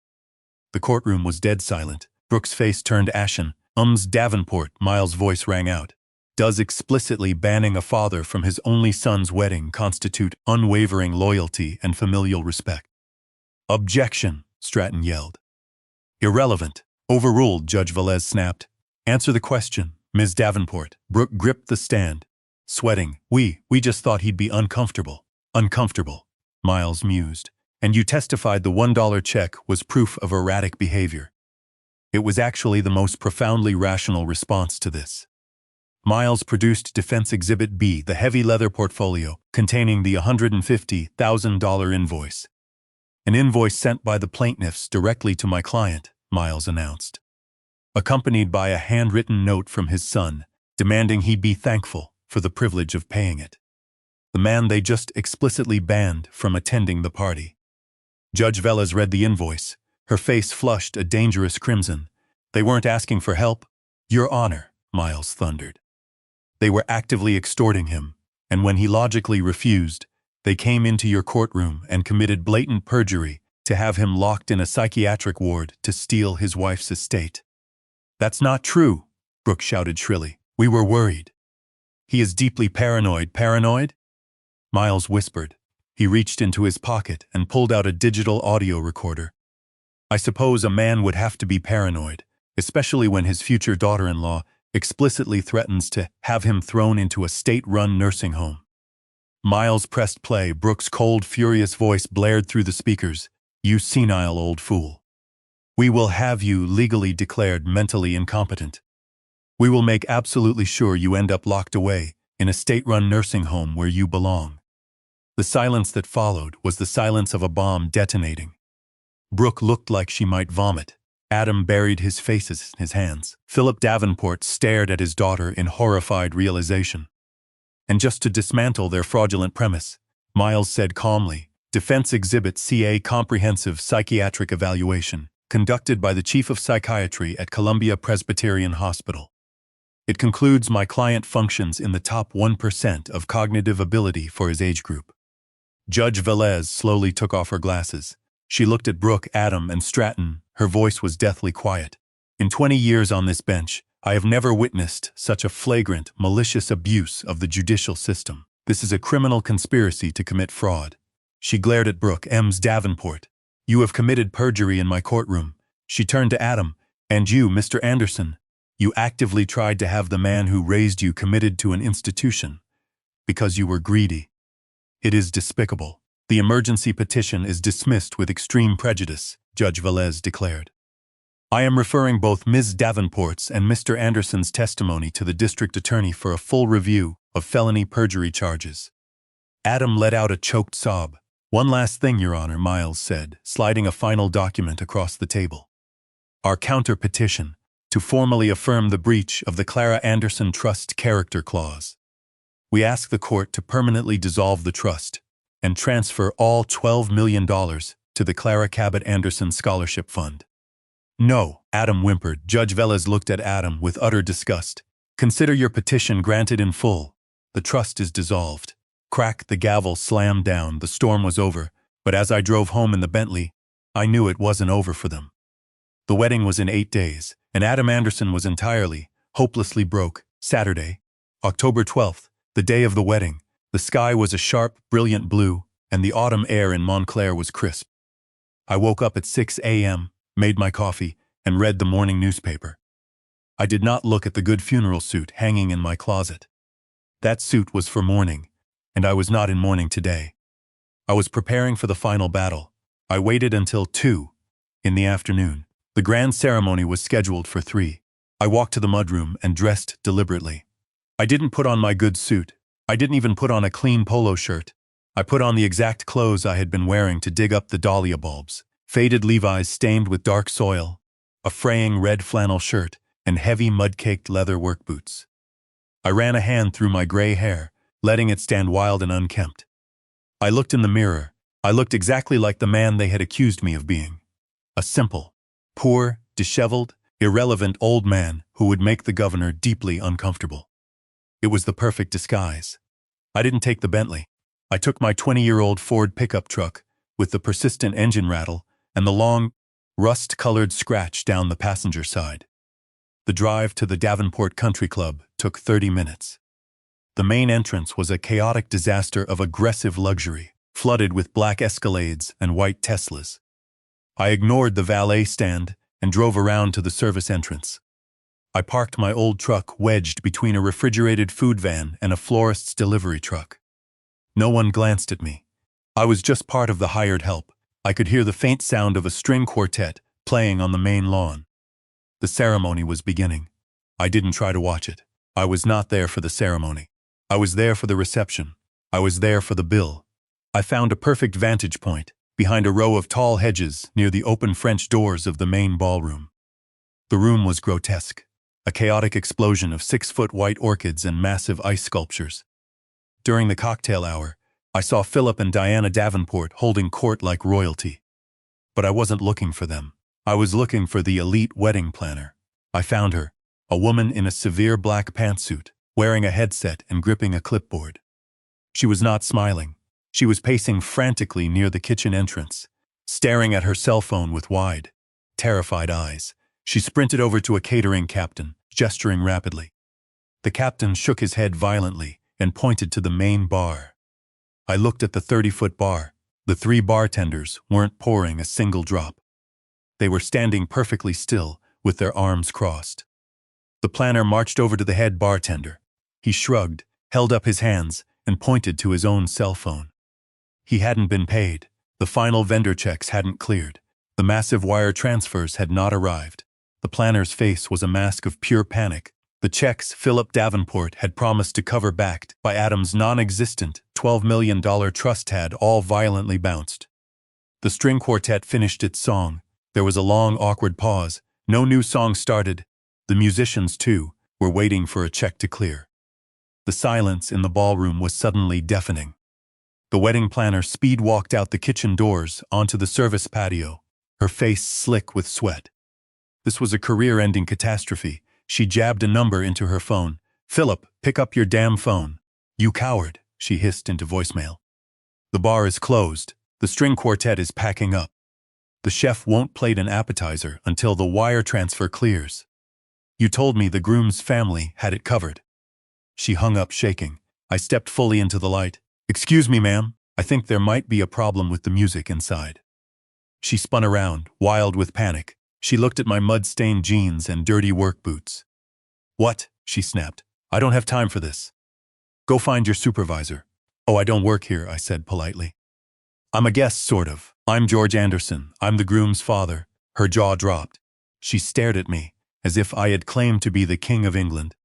The courtroom was dead silent. Brooke's face turned ashen. "Ms. Davenport," Miles' voice rang out, "does explicitly banning a father from his only son's wedding constitute unwavering loyalty and familial respect?" "Objection," Stratton yelled. "Irrelevant. Overruled," Judge Velez snapped. "Answer the question, Ms. Davenport." Brooke gripped the stand, sweating. We just thought he'd be uncomfortable." "Uncomfortable," Miles mused. "And you testified the $1 check was proof of erratic behavior." "It was actually the most profoundly rational response to this." Miles produced Defense Exhibit B, the heavy leather portfolio containing the $150,000 invoice. "An invoice sent by the plaintiffs directly to my client," Miles announced, accompanied by a handwritten note from his son, demanding he be thankful for the privilege of paying it. The man they just explicitly banned from attending the party. Judge Velez read the invoice. Her face flushed a dangerous crimson. "They weren't asking for help?" "Your Honor," Miles thundered. "They were actively extorting him, and when he logically refused, they came into your courtroom and committed blatant perjury to have him locked in a psychiatric ward to steal his wife's estate." "That's not true," Brooke shouted shrilly. "We were worried." "He is deeply paranoid." "Paranoid?" Miles whispered. He reached into his pocket and pulled out a digital audio recorder. "I suppose a man would have to be paranoid, especially when his future daughter-in-law explicitly threatens to have him thrown into a state-run nursing home." Miles pressed play. Brooke's cold, furious voice blared through the speakers. "You senile old fool. We will have you legally declared mentally incompetent. We will make absolutely sure you end up locked away in a state-run nursing home where you belong." The silence that followed was the silence of a bomb detonating. Brooke looked like she might vomit. Adam buried his face in his hands. Philip Davenport stared at his daughter in horrified realization. "And just to dismantle their fraudulent premise," Miles said calmly, "Defense Exhibit CA Comprehensive Psychiatric Evaluation, conducted by the Chief of Psychiatry at Columbia Presbyterian Hospital." It concludes my client functions in the top 1% of cognitive ability for his age group. Judge Velez slowly took off her glasses. She looked at Brooke, Adam, and Stratton. Her voice was deathly quiet. In 20 years on this bench, I have never witnessed such a flagrant, malicious abuse of the judicial system. This is a criminal conspiracy to commit fraud. She glared at Brooke M's Davenport. You have committed perjury in my courtroom. She turned to Adam. And you, Mr. Anderson, you actively tried to have the man who raised you committed to an institution because you were greedy. It is despicable. The emergency petition is dismissed with extreme prejudice, Judge Velez declared. I am referring both Ms. Davenport's and Mr. Anderson's testimony to the district attorney for a full review of felony perjury charges. Adam let out a choked sob. One last thing, Your Honor, Miles said, sliding a final document across the table. Our counter-petition, to formally affirm the breach of the Clara Anderson Trust Character Clause. We ask the court to permanently dissolve the trust and transfer all $12 million to the Clara Cabot Anderson Scholarship Fund. No, Adam whimpered. Judge Velez looked at Adam with utter disgust. Consider your petition granted in full. The trust is dissolved. Crack, the gavel slammed down. The storm was over, but as I drove home in the Bentley, I knew it wasn't over for them. The wedding was in 8 days, and Adam Anderson was entirely, hopelessly broke. Saturday, October 12th, the day of the wedding. The sky was a sharp, brilliant blue, and the autumn air in Montclair was crisp. I woke up at 6 a.m., made my coffee, and read the morning newspaper. I did not look at the good funeral suit hanging in my closet. That suit was for mourning, and I was not in mourning today. I was preparing for the final battle. I waited until 2 in the afternoon. The grand ceremony was scheduled for 3. I walked to the mudroom and dressed deliberately. I didn't put on my good suit. I didn't even put on a clean polo shirt. I put on the exact clothes I had been wearing to dig up the dahlia bulbs. Faded Levi's stained with dark soil, a fraying red flannel shirt, and heavy mud-caked leather work boots. I ran a hand through my gray hair, letting it stand wild and unkempt. I looked in the mirror. I looked exactly like the man they had accused me of being. A simple, poor, disheveled, irrelevant old man who would make the governor deeply uncomfortable. It was the perfect disguise. I didn't take the Bentley. I took my 20-year-old Ford pickup truck with the persistent engine rattle and the long, rust-colored scratch down the passenger side. The drive to the Davenport Country Club took 30 minutes. The main entrance was a chaotic disaster of aggressive luxury, flooded with black Escalades and white Teslas. I ignored the valet stand and drove around to the service entrance. I parked my old truck wedged between a refrigerated food van and a florist's delivery truck. No one glanced at me. I was just part of the hired help. I could hear the faint sound of a string quartet playing on the main lawn. The ceremony was beginning. I didn't try to watch it. I was not there for the ceremony. I was there for the reception. I was there for the bill. I found a perfect vantage point behind a row of tall hedges near the open French doors of the main ballroom. The room was grotesque, a chaotic explosion of 6-foot white orchids and massive ice sculptures. During the cocktail hour, I saw Philip and Diana Davenport holding court like royalty. But I wasn't looking for them. I was looking for the elite wedding planner. I found her, a woman in a severe black pantsuit, wearing a headset and gripping a clipboard. She was not smiling. She was pacing frantically near the kitchen entrance, staring at her cell phone with wide, terrified eyes. She sprinted over to a catering captain, gesturing rapidly. The captain shook his head violently and pointed to the main bar. I looked at the 30-foot bar. The 3 bartenders weren't pouring a single drop. They were standing perfectly still, with their arms crossed. The planner marched over to the head bartender. He shrugged, held up his hands, and pointed to his own cell phone. He hadn't been paid. The final vendor checks hadn't cleared. The massive wire transfers had not arrived. The planner's face was a mask of pure panic. The checks Philip Davenport had promised to cover, backed by Adam's non-existent $12 million trust, had all violently bounced. The string quartet finished its song. There was a long, awkward pause. No new song started. The musicians, too, were waiting for a check to clear. The silence in the ballroom was suddenly deafening. The wedding planner speed-walked out the kitchen doors onto the service patio, her face slick with sweat. This was a career-ending catastrophe. She jabbed a number into her phone. "Philip, pick up your damn phone." "You coward," she hissed into voicemail. "The bar is closed. The string quartet is packing up. The chef won't plate an appetizer until the wire transfer clears. You told me the groom's family had it covered." She hung up shaking. I stepped fully into the light. "Excuse me, ma'am. I think there might be a problem with the music inside." She spun around, wild with panic. She looked at my mud-stained jeans and dirty work boots. "What?" she snapped. "I don't have time for this. Go find your supervisor." "Oh, I don't work here," I said politely. "I'm a guest, sort of. I'm George Anderson. I'm the groom's father." Her jaw dropped. She stared at me, as if I had claimed to be the King of England.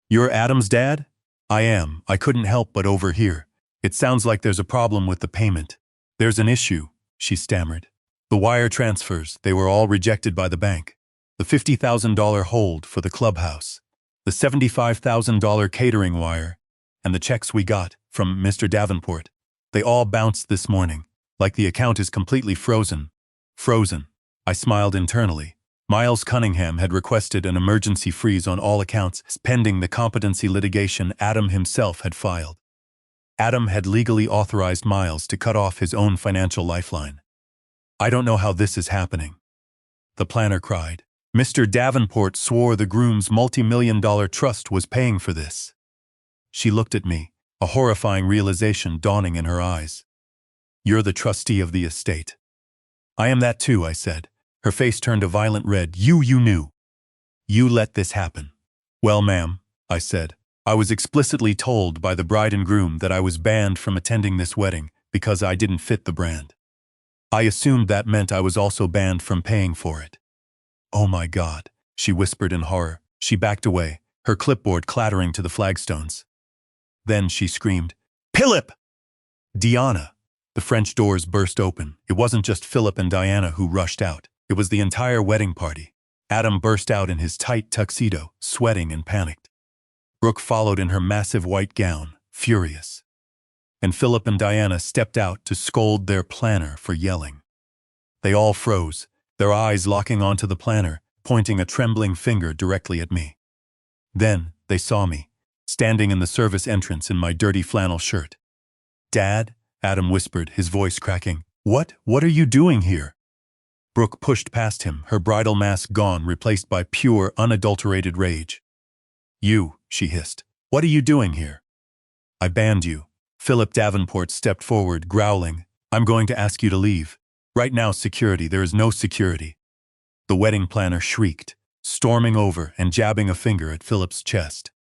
"You're Adam's dad?" "I am. I couldn't help but overhear. It sounds like there's a problem with the payment." "There's an issue," she stammered. "The wire transfers, they were all rejected by the bank. The $50,000 hold for the clubhouse, the $75,000 catering wire, and the checks we got from Mr. Davenport. They all bounced this morning, like the account is completely frozen." "Frozen." I smiled internally. Miles Cunningham had requested an emergency freeze on all accounts pending the competency litigation Adam himself had filed. Adam had legally authorized Miles to cut off his own financial lifeline. "I don't know how this is happening," the planner cried. "Mr. Davenport swore the groom's multi-million-dollar trust was paying for this." She looked at me, a horrifying realization dawning in her eyes. "You're the trustee of the estate." "I am that too," I said. Her face turned a violent red. You knew. You let this happen." "Well, ma'am," I said, "I was explicitly told by the bride and groom that I was banned from attending this wedding because I didn't fit the brand. I assumed that meant I was also banned from paying for it." "Oh my God," she whispered in horror. She backed away, her clipboard clattering to the flagstones. Then she screamed, "Philip!" "Diana!" The French doors burst open. It wasn't just Philip and Diana who rushed out. It was the entire wedding party. Adam burst out in his tight tuxedo, sweating and panicked. Brooke followed in her massive white gown, furious. And Philip and Diana stepped out to scold their planner for yelling. They all froze, their eyes locking onto the planner, pointing a trembling finger directly at me. Then they saw me, standing in the service entrance in my dirty flannel shirt. "Dad," Adam whispered, his voice cracking. What are you doing here?" Brooke pushed past him, her bridal mask gone, replaced by pure, unadulterated rage. "You," she hissed. "What are you doing here?" "I banned you." Philip Davenport stepped forward, growling. "I'm going to ask you to leave. Right now, security. There is no security." The wedding planner shrieked, storming over and jabbing a finger at Philip's chest.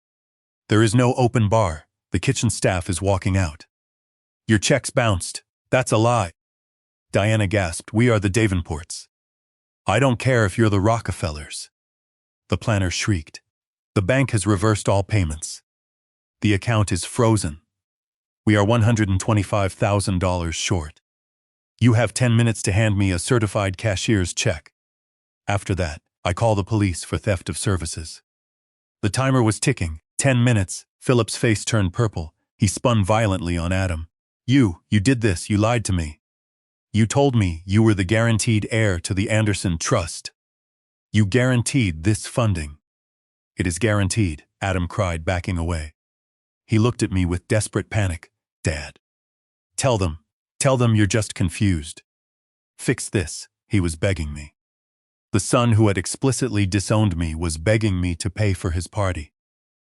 "There is no open bar. The kitchen staff is walking out." "Your checks bounced. That's a lie." Diana gasped. "We are the Davenports." "I don't care if you're the Rockefellers." The planner shrieked. "The bank has reversed all payments. The account is frozen. We are $125,000 short. You have 10 minutes to hand me a certified cashier's check. After that, I call the police for theft of services." The timer was ticking. 10 minutes. Philip's face turned purple. He spun violently on Adam. You did this. You lied to me. You told me you were the guaranteed heir to the Anderson Trust. You guaranteed this funding." "It is guaranteed," Adam cried, backing away. He looked at me with desperate panic. "Dad, tell them you're just confused. Fix this," he was begging me. The son who had explicitly disowned me was begging me to pay for his party.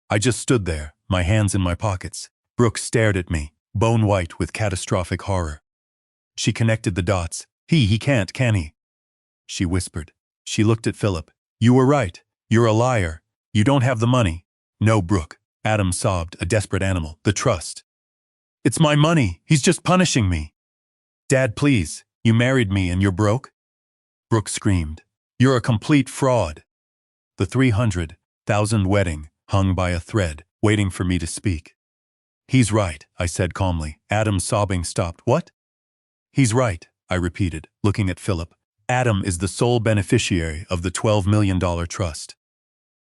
I just stood there, my hands in my pockets. Brooke stared at me, bone white with catastrophic horror. She connected the dots. He can't, can he?" she whispered. She looked at Philip. "You were right. You're a liar. You don't have the money." "No, Brooke," Adam sobbed, a desperate animal. "The trust. It's my money. He's just punishing me." "Dad, please. You married me and you're broke?" Brooke screamed. "You're a complete fraud." The 300,000 wedding hung by a thread, waiting for me to speak. "He's right," I said calmly. Adam's sobbing stopped. "What?" "He's right," I repeated, looking at Philip. "Adam is the sole beneficiary of the $12 million trust."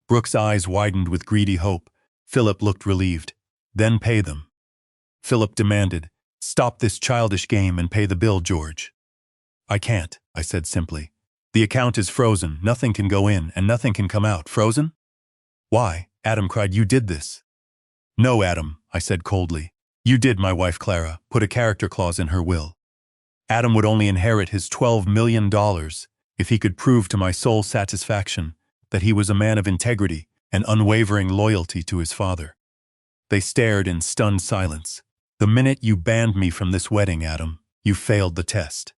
Brooke's eyes widened with greedy hope. Philip looked relieved. "Then pay them." Philip demanded. "Stop this childish game and pay the bill, George." "I can't," I said simply. "The account is frozen. Nothing can go in and nothing can come out." "Frozen?" Why? Adam cried. You did this. No, Adam, I said coldly. You did, my wife Clara, put a character clause in her will. Adam would only inherit his $12 million if he could prove to my sole satisfaction that he was a man of integrity and unwavering loyalty to his father. They stared in stunned silence. The minute you banned me from this wedding, Adam, you failed the test.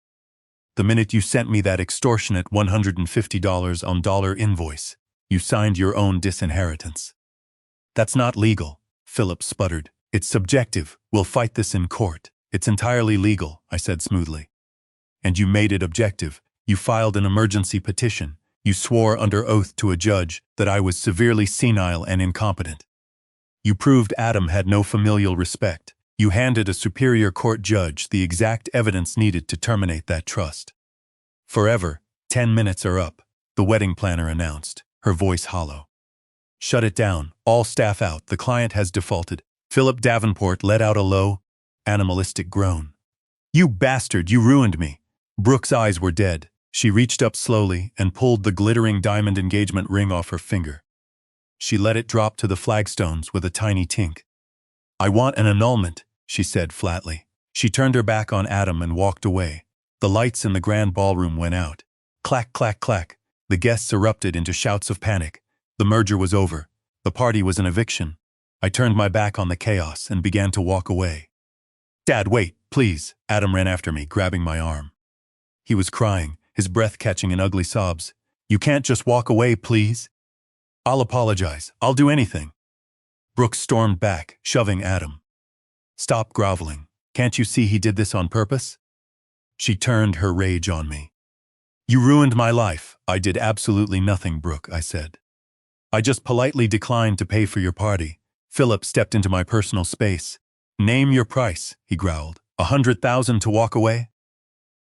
The minute you sent me that extortionate $150 on dollar invoice, you signed your own disinheritance. That's not legal, Philip sputtered. It's subjective. We'll fight this in court. It's entirely legal, I said smoothly. And you made it objective. You filed an emergency petition. You swore under oath to a judge that I was severely senile and incompetent. You proved Adam had no familial respect. You handed a superior court judge the exact evidence needed to terminate that trust. Forever, 10 minutes are up, the wedding planner announced, her voice hollow. Shut it down, all staff out, the client has defaulted. Philip Davenport let out a low, animalistic groan. You bastard, you ruined me. Brooke's eyes were dead. She reached up slowly and pulled the glittering diamond engagement ring off her finger. She let it drop to the flagstones with a tiny tink. I want an annulment, she said flatly. She turned her back on Adam and walked away. The lights in the grand ballroom went out. Clack, clack, clack. The guests erupted into shouts of panic. The merger was over. The party was an eviction. I turned my back on the chaos and began to walk away. Dad, wait, please. Adam ran after me, grabbing my arm. He was crying, his breath catching in ugly sobs. You can't just walk away, please. I'll apologize. I'll do anything. Brooke stormed back, shoving Adam. Stop groveling. Can't you see he did this on purpose? She turned her rage on me. You ruined my life. I did absolutely nothing, Brooke, I said. I just politely declined to pay for your party. Philip stepped into my personal space. Name your price, he growled. 100,000 to walk away?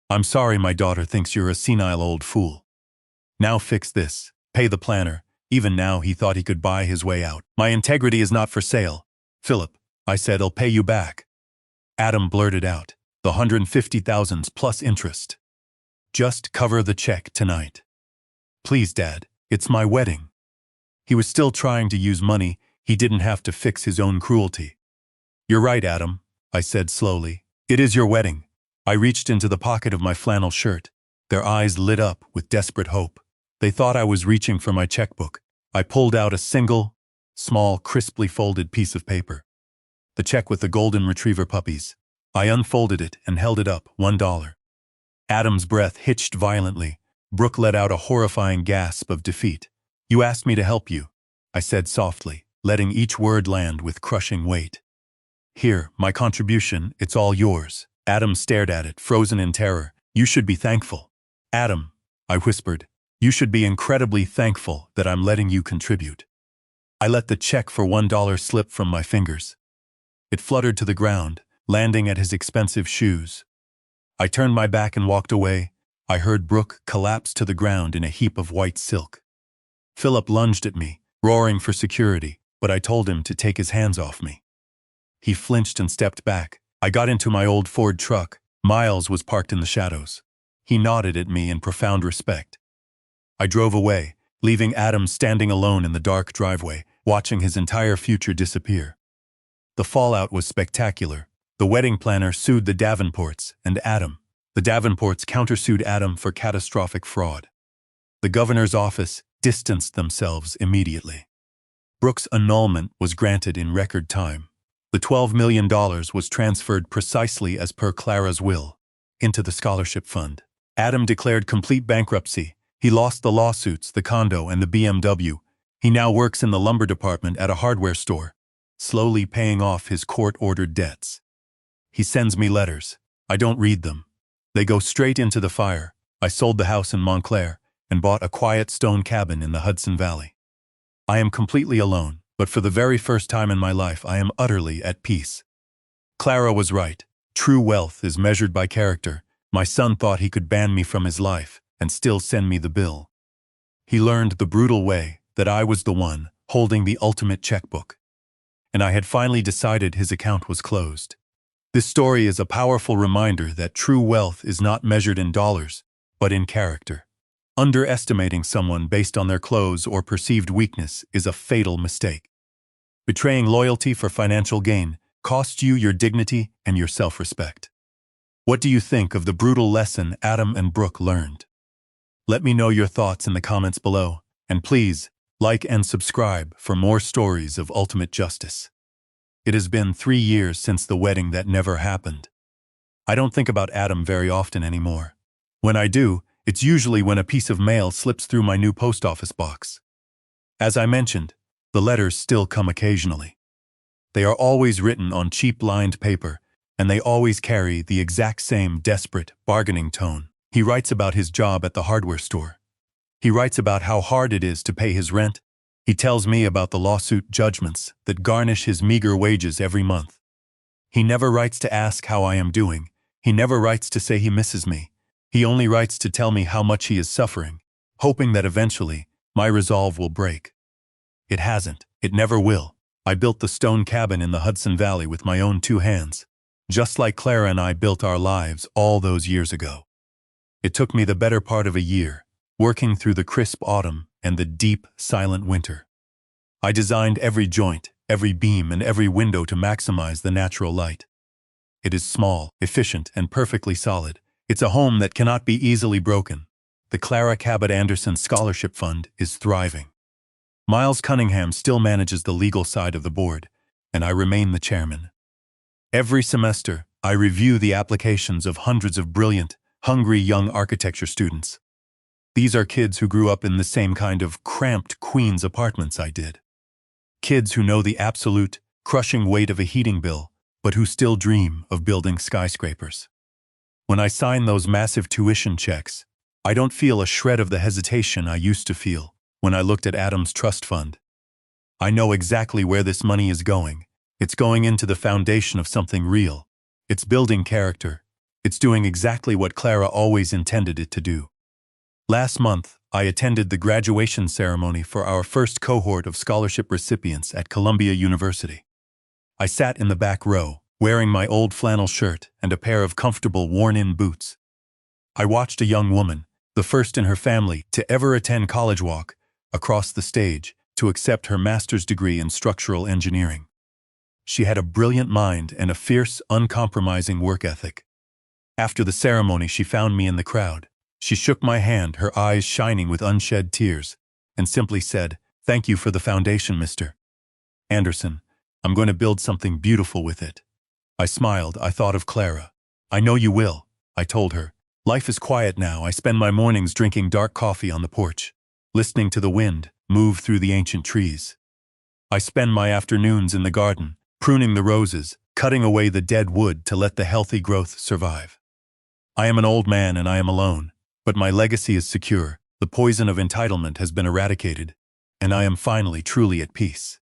I'm sorry my daughter thinks you're a senile old fool. Now fix this. Pay the planner. Even now he thought he could buy his way out. My integrity is not for sale. Philip, I said, I'll pay you back. Adam blurted out, the 150,000 plus interest. Just cover the check tonight. Please, Dad, it's my wedding. He was still trying to use money. He didn't have to fix his own cruelty. You're right, Adam, I said slowly. It is your wedding. I reached into the pocket of my flannel shirt. Their eyes lit up with desperate hope. They thought I was reaching for my checkbook. I pulled out a single, small, crisply folded piece of paper. The check with the golden retriever puppies. I unfolded it and held it up, $1. Adam's breath hitched violently. Brooke let out a horrifying gasp of defeat. You asked me to help you, I said softly, letting each word land with crushing weight. Here, my contribution, it's all yours. Adam stared at it, frozen in terror. You should be thankful. Adam, I whispered, you should be incredibly thankful that I'm letting you contribute. I let the check for $1 slip from my fingers. It fluttered to the ground, landing at his expensive shoes. I turned my back and walked away. I heard Brooke collapse to the ground in a heap of white silk. Philip lunged at me, roaring for security, but I told him to take his hands off me. He flinched and stepped back. I got into my old Ford truck. Miles was parked in the shadows. He nodded at me in profound respect. I drove away, leaving Adam standing alone in the dark driveway, watching his entire future disappear. The fallout was spectacular. The wedding planner sued the Davenports and Adam. The Davenports countersued Adam for catastrophic fraud. The governor's office distanced themselves immediately. Brooke's annulment was granted in record time. The $12 million was transferred precisely as per Clara's will, into the scholarship fund. Adam declared complete bankruptcy. He lost the lawsuits, the condo, and the BMW. He now works in the lumber department at a hardware store, slowly paying off his court-ordered debts. He sends me letters. I don't read them. They go straight into the fire. I sold the house in Montclair and bought a quiet stone cabin in the Hudson Valley. I am completely alone, but for the very first time in my life, I am utterly at peace. Clara was right. True wealth is measured by character. My son thought he could ban me from his life and still send me the bill. He learned the brutal way that I was the one holding the ultimate checkbook. And I had finally decided his account was closed. This story is a powerful reminder that true wealth is not measured in dollars, but in character. Underestimating someone based on their clothes or perceived weakness is a fatal mistake. Betraying loyalty for financial gain costs you your dignity and your self-respect. What do you think of the brutal lesson Adam and Brooke learned? Let me know your thoughts in the comments below, and please, like and subscribe for more stories of ultimate justice. It has been 3 years since the wedding that never happened. I don't think about Adam very often anymore. When I do, it's usually when a piece of mail slips through my new post office box. As I mentioned, the letters still come occasionally. They are always written on cheap lined paper, and they always carry the exact same desperate, bargaining tone. He writes about his job at the hardware store. He writes about how hard it is to pay his rent. He tells me about the lawsuit judgments that garnish his meager wages every month. He never writes to ask how I am doing. He never writes to say he misses me. He only writes to tell me how much he is suffering, hoping that eventually my resolve will break. It hasn't. It never will. I built the stone cabin in the Hudson Valley with my own 2 hands, just like Clara and I built our lives all those years ago. It took me the better part of a year, working through the crisp autumn and the deep, silent winter. I designed every joint, every beam, and every window to maximize the natural light. It is small, efficient, and perfectly solid. It's a home that cannot be easily broken. The Clara Cabot Anderson Scholarship Fund is thriving. Miles Cunningham still manages the legal side of the board, and I remain the chairman. Every semester, I review the applications of hundreds of brilliant, hungry young architecture students. These are kids who grew up in the same kind of cramped Queens apartments I did. Kids who know the absolute, crushing weight of a heating bill, but who still dream of building skyscrapers. When I sign those massive tuition checks, I don't feel a shred of the hesitation I used to feel when I looked at Adam's trust fund. I know exactly where this money is going. It's going into the foundation of something real. It's building character. It's doing exactly what Clara always intended it to do. Last month, I attended the graduation ceremony for our first cohort of scholarship recipients at Columbia University. I sat in the back row, wearing my old flannel shirt and a pair of comfortable worn-in boots. I watched a young woman, the first in her family to ever attend college, walk across the stage to accept her master's degree in structural engineering. She had a brilliant mind and a fierce, uncompromising work ethic. After the ceremony, she found me in the crowd. She shook my hand, her eyes shining with unshed tears, and simply said, "Thank you for the foundation, Mr. Anderson. I'm going to build something beautiful with it." I smiled. I thought of Clara. "I know you will," I told her. "Life is quiet now. I spend my mornings drinking dark coffee on the porch, listening to the wind move through the ancient trees. I spend my afternoons in the garden, pruning the roses, cutting away the dead wood to let the healthy growth survive. I am an old man and I am alone, but my legacy is secure. The poison of entitlement has been eradicated, and I am finally truly at peace."